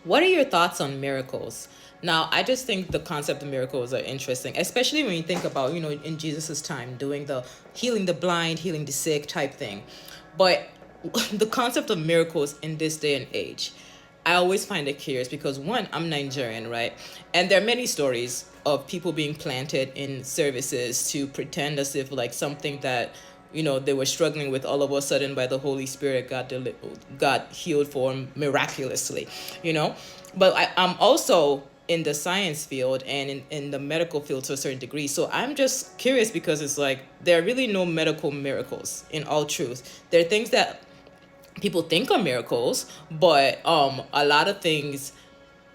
What are your thoughts on miracles? Now, I just think the concept of miracles are interesting, especially when you think about, in Jesus's time, doing the healing the blind, healing the sick type thing. But the concept of miracles in this day and age, I always find it curious because one, I'm Nigerian, right? And there are many stories of people being planted in services to pretend as if like something that they were struggling with, all of a sudden by the Holy Spirit got healed for miraculously, you know. But I'm also in the science field and in the medical field to a certain degree, so I'm just curious because it's like there are really no medical miracles. In all truth, there are things that people think are miracles, but a lot of things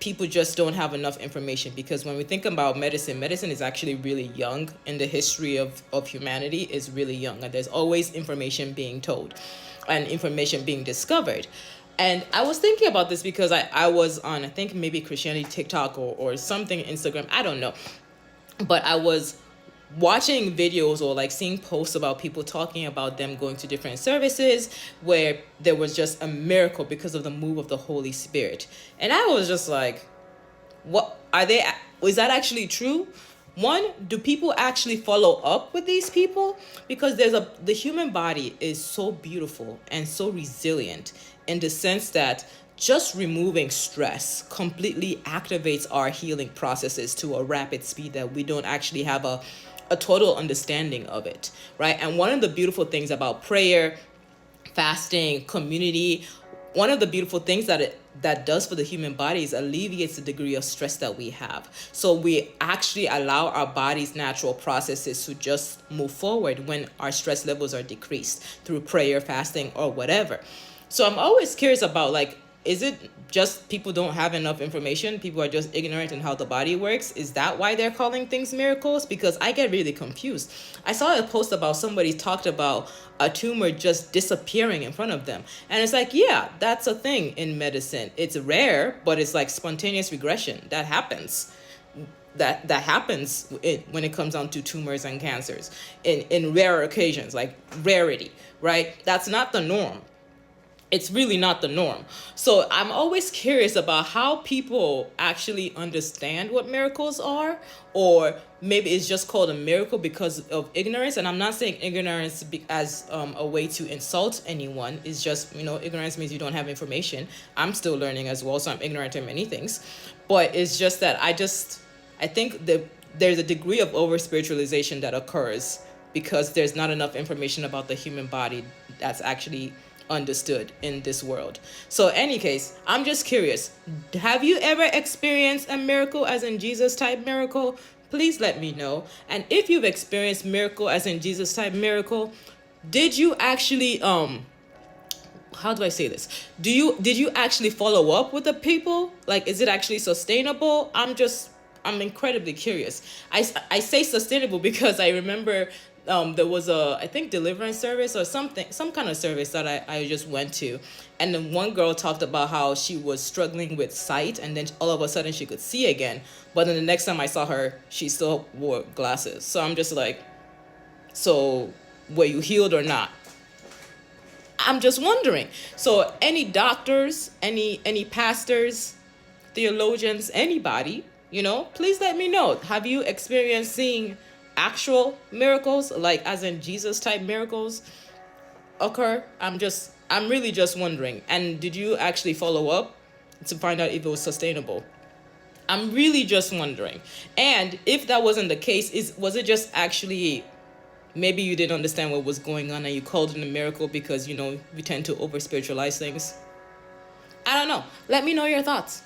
people just don't have enough information, because when we think about medicine is actually really young in the history of humanity, is really young, and there's always information being told and information being discovered. And I was thinking about this because I was on, I think maybe Christianity TikTok or something, Instagram, I don't know, but I was watching videos or like seeing posts about people talking about them going to different services where there was just a miracle because of the move of the Holy Spirit. And I was just like, what are they, is that actually true? One, do people actually follow up with these people? Because the human body is so beautiful and so resilient in the sense that just removing stress completely activates our healing processes to a rapid speed that we don't actually have a total understanding of it, right? And one of the beautiful things about prayer, fasting, community, one of the beautiful things that does for the human body is alleviates the degree of stress that we have. So we actually allow our body's natural processes to just move forward when our stress levels are decreased through prayer, fasting, or whatever. So I'm always curious about, like, is it just people don't have enough information? People are just ignorant in how the body works? Is that why they're calling things miracles? Because I get really confused. I saw a post about somebody talked about a tumor just disappearing in front of them. And it's like, yeah, that's a thing in medicine. It's rare, but it's like spontaneous regression. That happens. That happens when it comes down to tumors and cancers in rare occasions, like rarity, right? That's not the norm. It's really not the norm. So I'm always curious about how people actually understand what miracles are, or maybe it's just called a miracle because of ignorance. And I'm not saying ignorance as a way to insult anyone. It's just, ignorance means you don't have information. I'm still learning as well, so I'm ignorant in many things. But it's just that I think that there's a degree of over spiritualization that occurs because there's not enough information about the human body that's actually understood in this world. So any case, I'm just curious, have you ever experienced a miracle as in Jesus type miracle? Please let me know. And if you've experienced miracle as in Jesus type miracle, did you actually how do I say this? Did you actually follow up with the people? Like, is it actually sustainable? I'm incredibly curious. I say sustainable because I remember there was I think deliverance service or something, some kind of service that I just went to. And then one girl talked about how she was struggling with sight, and then all of a sudden she could see again. But then the next time I saw her, she still wore glasses. So I'm just like, so were you healed or not? I'm just wondering. So any doctors, any pastors, theologians, anybody, please let me know. Have you experienced seeing actual miracles, like as in Jesus type miracles occur? I'm really just wondering. And did you actually follow up to find out if it was sustainable? I'm really just wondering. And if that wasn't the case, was it just actually maybe you didn't understand what was going on and you called it a miracle because we tend to over spiritualize things? I don't know. Let me know your thoughts.